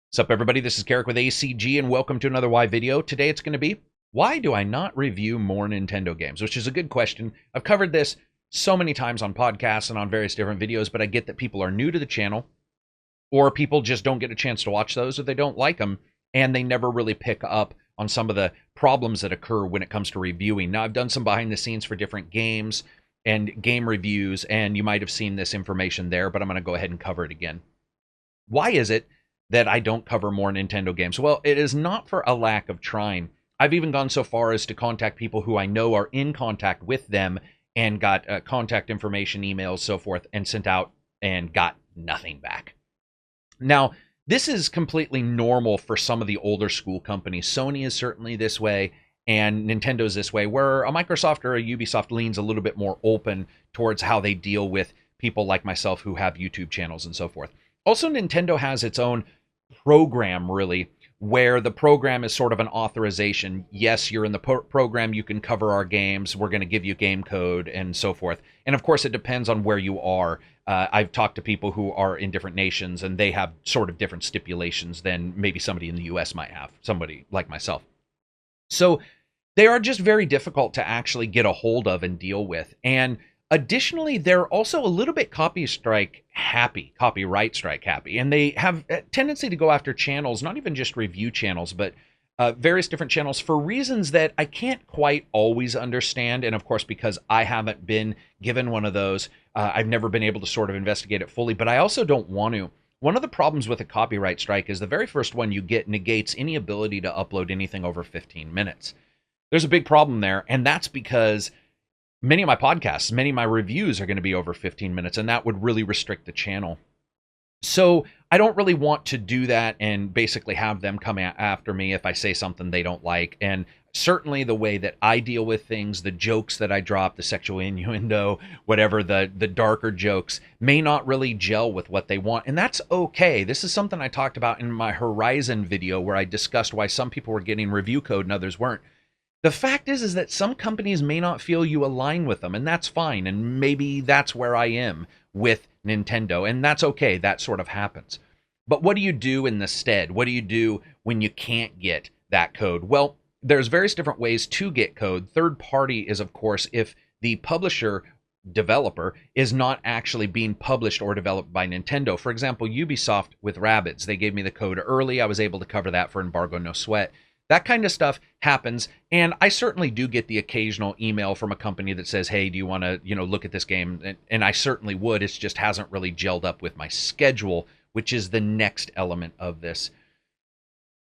What's up, everybody? This is Karak with ACG, and welcome to another Why video. Today it's going to be, why do I not review more Nintendo games? Which is a good question. I've covered this so many times on podcasts and on various different videos, but I get that people are new to the channel, or people just don't get a chance to watch those, or they don't like them, and they never really pick up on some of the problems that occur when it comes to reviewing. Now, I've done some behind the scenes for different games and game reviews, and you might have seen this information there, but I'm going to go ahead and cover it again. Why is it that I don't cover more Nintendo games? Well, it is not for a lack of trying. I've even gone so far as to contact people who I know are in contact with them and got contact information, emails, so forth, and sent out and got nothing back. Now, this is completely normal for some of the older school companies. Sony is certainly this way, and Nintendo's this way, where a Microsoft or a Ubisoft leans a little bit more open towards how they deal with people like myself who have YouTube channels and so forth. Also, Nintendo has its own program, really, where the program is sort of an authorization. Yes, you're in the program, you can cover our games, we're going to give you game code and so forth. And of course, it depends on where you are. I've talked to people who are in different nations, and they have sort of different stipulations than maybe somebody in the US might have, somebody like myself. So they are just very difficult to actually get a hold of and deal with. And additionally, they're also a little bit copyright strike happy, and they have a tendency to go after channels, not even just review channels, but various different channels for reasons that I can't quite always understand. And of course, because I haven't been given one of those, I've never been able to sort of investigate it fully, but I also don't want to. One of the problems with a copyright strike is the very first one you get negates any ability to upload anything over 15 minutes. There's a big problem there, and that's because many of my podcasts, many of my reviews are going to be over 15 minutes, and that would really restrict the channel. So I don't really want to do that and basically have them come after me if I say something they don't like. And certainly the way that I deal with things, the jokes that I drop, the sexual innuendo, whatever, the darker jokes may not really gel with what they want. And that's okay. This is something I talked about in my Horizon video, where I discussed why some people were getting review code and others weren't. The fact is that some companies may not feel you align with them, and that's fine. And maybe that's where I am with Nintendo, and that's okay. That sort of happens. But what do you do in the stead? What do you do when you can't get that code? Well, there's various different ways to get code. Third party is, of course, if the publisher developer is not actually being published or developed by Nintendo. For example, Ubisoft with Rabbids, they gave me the code early. I was able to cover that for Embargo No Sweat. That kind of stuff happens, and I certainly do get the occasional email from a company that says, hey, do you want to, look at this game? And I certainly would. It just hasn't really gelled up with my schedule, which is the next element of this.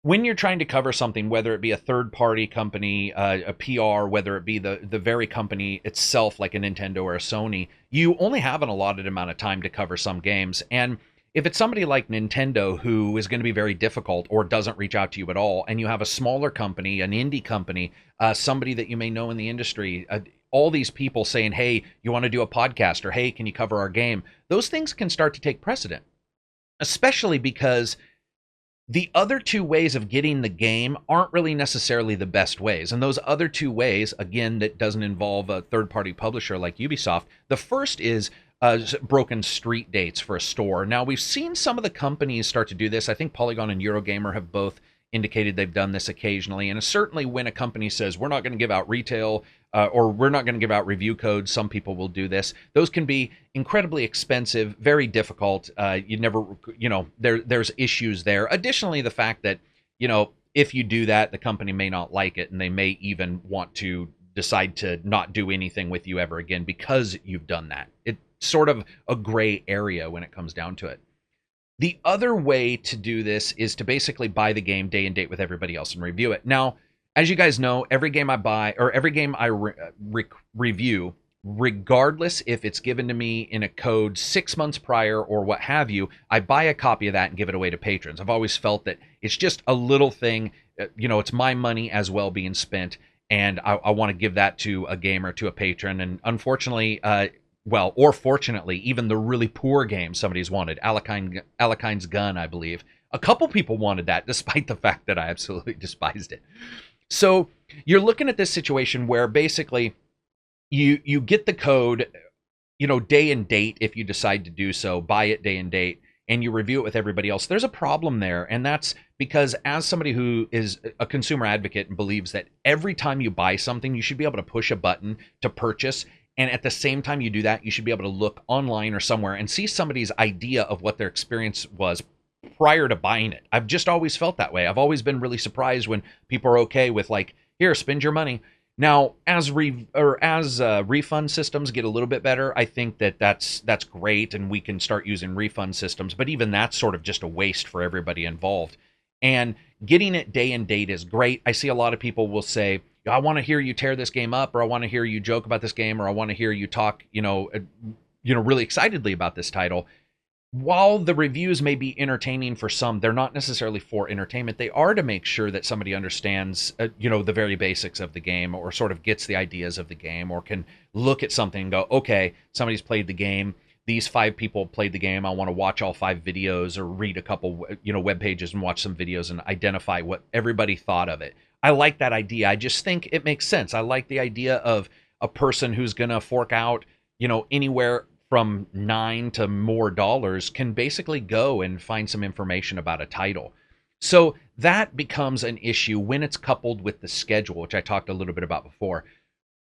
When you're trying to cover something, whether it be a third-party company, a PR, whether it be the very company itself, like a Nintendo or a Sony, you only have an allotted amount of time to cover some games. And if it's somebody like Nintendo who is going to be very difficult or doesn't reach out to you at all, and you have a smaller company, an indie company, somebody that you may know in the industry, all these people saying, hey, you want to do a podcast, or hey, can you cover our game? Those things can start to take precedent, especially because the other two ways of getting the game aren't really necessarily the best ways. And those other two ways, again, that doesn't involve a third-party publisher like Ubisoft. The first is broken street dates for a store. Now, we've seen some of the companies start to do this. I think Polygon and Eurogamer have both indicated they've done this occasionally. And certainly when a company says, we're not going to give out retail or we're not going to give out review codes, some people will do this. Those can be incredibly expensive, very difficult. You never, there's issues there. Additionally, the fact that, if you do that, the company may not like it, and they may even want to decide to not do anything with you ever again because you've done that. It's sort of a gray area when it comes down to it. The other way to do this is to basically buy the game day and date with everybody else and review it. Now, as you guys know, every game I buy, or every game I review, regardless if it's given to me in a code 6 months prior or what have you, I buy a copy of that and give it away to patrons. I've always felt that it's just a little thing, it's my money as well being spent, and I want to give that to a gamer, to a patron. And unfortunately, or fortunately, even the really poor game somebody's wanted, Alekine's Gun, I believe. A couple people wanted that, despite the fact that I absolutely despised it. So you're looking at this situation where basically you get the code, day and date if you decide to do so, buy it day and date, and you review it with everybody else, there's a problem there. And that's because, as somebody who is a consumer advocate and believes that every time you buy something, you should be able to push a button to purchase. And at the same time you do that, you should be able to look online or somewhere and see somebody's idea of what their experience was prior to buying it. I've just always felt that way. I've always been really surprised when people are okay with, like, here, spend your money. Now, as refund systems get a little bit better, I think that's great, and we can start using refund systems. But even that's sort of just a waste for everybody involved. And getting it day and date is great. I see a lot of people will say, I want to hear you tear this game up, or I want to hear you joke about this game, or I want to hear you talk, really excitedly about this title. While the reviews may be entertaining for some, they're not necessarily for entertainment. They are to make sure that somebody understands, the very basics of the game, or sort of gets the ideas of the game, or can look at something and go, okay, somebody's played the game. These 5 people played the game. I want to watch all 5 videos, or read a couple, web pages and watch some videos and identify what everybody thought of it. I like that idea. I just think it makes sense. I like the idea of a person who's going to fork out, anywhere from $9 to more dollars can basically go and find some information about a title. So that becomes an issue when it's coupled with the schedule, which I talked a little bit about before.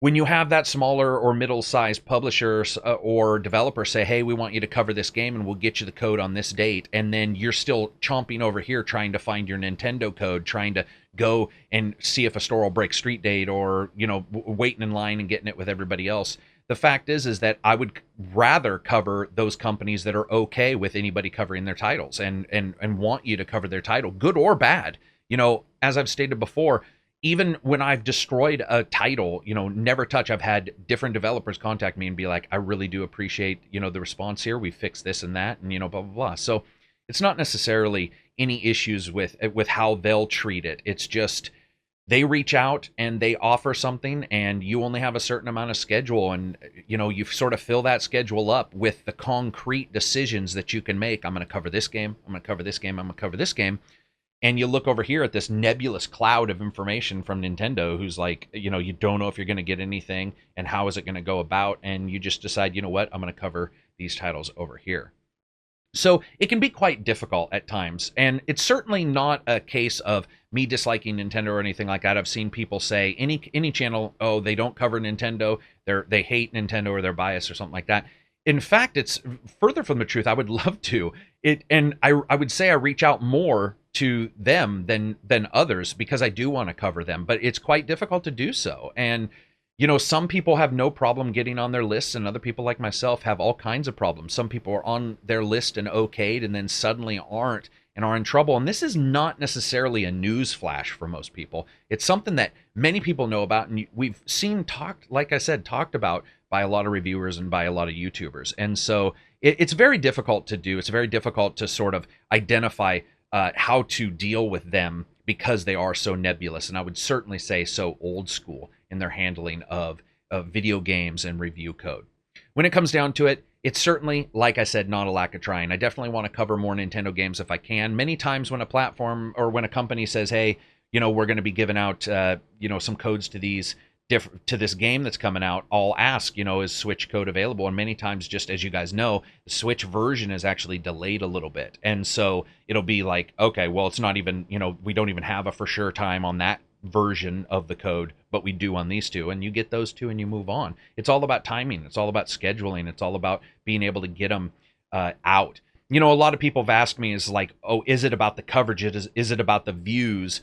When you have that smaller or middle-sized publishers or developers say, hey, we want you to cover this game and we'll get you the code on this date, and then you're still chomping over here trying to find your Nintendo code, trying to go and see if a store will break street date, or, waiting in line and getting it with everybody else. The fact is that I would rather cover those companies that are okay with anybody covering their titles and want you to cover their title, good or bad. As I've stated before, even when I've destroyed a title, never touch, I've had different developers contact me and be like, I really do appreciate, the response here. We fixed this and that, and, blah, blah, blah. So it's not necessarily any issues with how they'll treat it. It's just, they reach out and they offer something, and you only have a certain amount of schedule, and you sort of fill that schedule up with the concrete decisions that you can make. I'm going to cover this game, I'm going to cover this game, I'm going to cover this game. And you look over here at this nebulous cloud of information from Nintendo, who's like, you don't know if you're going to get anything and how is it going to go about, and you just decide, I'm going to cover these titles over here. So it can be quite difficult at times, and it's certainly not a case of me disliking Nintendo or anything like that. I've seen people say any channel, oh, they don't cover Nintendo, they hate Nintendo, or they're biased or something like that. In fact, it's further from the truth. I would love to. And I would say I reach out more to them than others, because I do want to cover them, but it's quite difficult to do so. And some people have no problem getting on their lists, and other people like myself have all kinds of problems. Some people are on their list and okayed, and then suddenly aren't and are in trouble. And this is not necessarily a news flash for most people. It's something that many people know about, and we've seen talked about by a lot of reviewers and by a lot of YouTubers. And so it's very difficult to do. It's very difficult to sort of identify how to deal with them, because they are so nebulous, and I would certainly say so old school in their handling of video games and review code. When it comes down to it, it's certainly, like I said, not a lack of trying. I definitely want to cover more Nintendo games if I can. Many times when a platform or when a company says, hey, we're going to be giving out some codes to this game that's coming out, I'll ask, is Switch code available? And many times, just as you guys know, the Switch version is actually delayed a little bit. And so it'll be like, okay, well, it's not even, we don't even have a for sure time on that version of the code, but we do on these two, and you get those two and you move on. It's all about timing. It's all about scheduling. It's all about being able to get them out. A lot of people have asked me, is like, oh, is it about the coverage? Is it about the views?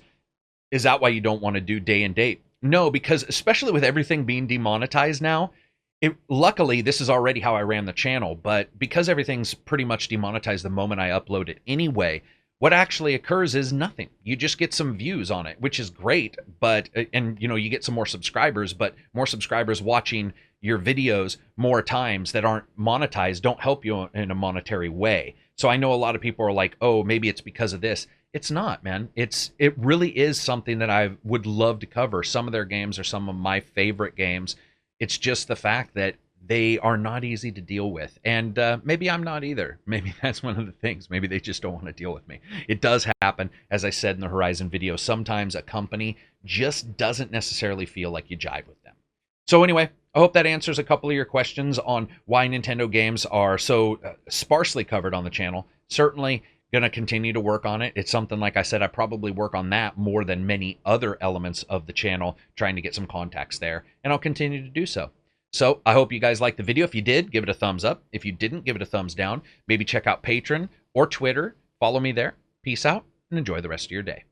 Is that why you don't want to do day and date? No, because especially with everything being demonetized now, luckily this is already how I ran the channel, but because everything's pretty much demonetized the moment I upload it anyway, what actually occurs is nothing. You just get some views on it, which is great, but you get some more subscribers, but more subscribers watching your videos more times that aren't monetized don't help you in a monetary way. So I know a lot of people are like, oh, maybe it's because of this. It's not, man. It really is something that I would love to cover. Some of their games are some of my favorite games. It's just the fact that they are not easy to deal with. And maybe I'm not either. Maybe that's one of the things. Maybe they just don't want to deal with me. It does happen, as I said in the Horizon video. Sometimes a company just doesn't necessarily feel like you jive with them. So anyway, I hope that answers a couple of your questions on why Nintendo games are so sparsely covered on the channel. certainly going to continue to work on it. It's something, like I said, I probably work on that more than many other elements of the channel, trying to get some contacts there, and I'll continue to do so. So I hope you guys liked the video. If you did, give it a thumbs up. If you didn't, give it a thumbs down. Maybe check out Patreon or Twitter. Follow me there. Peace out and enjoy the rest of your day.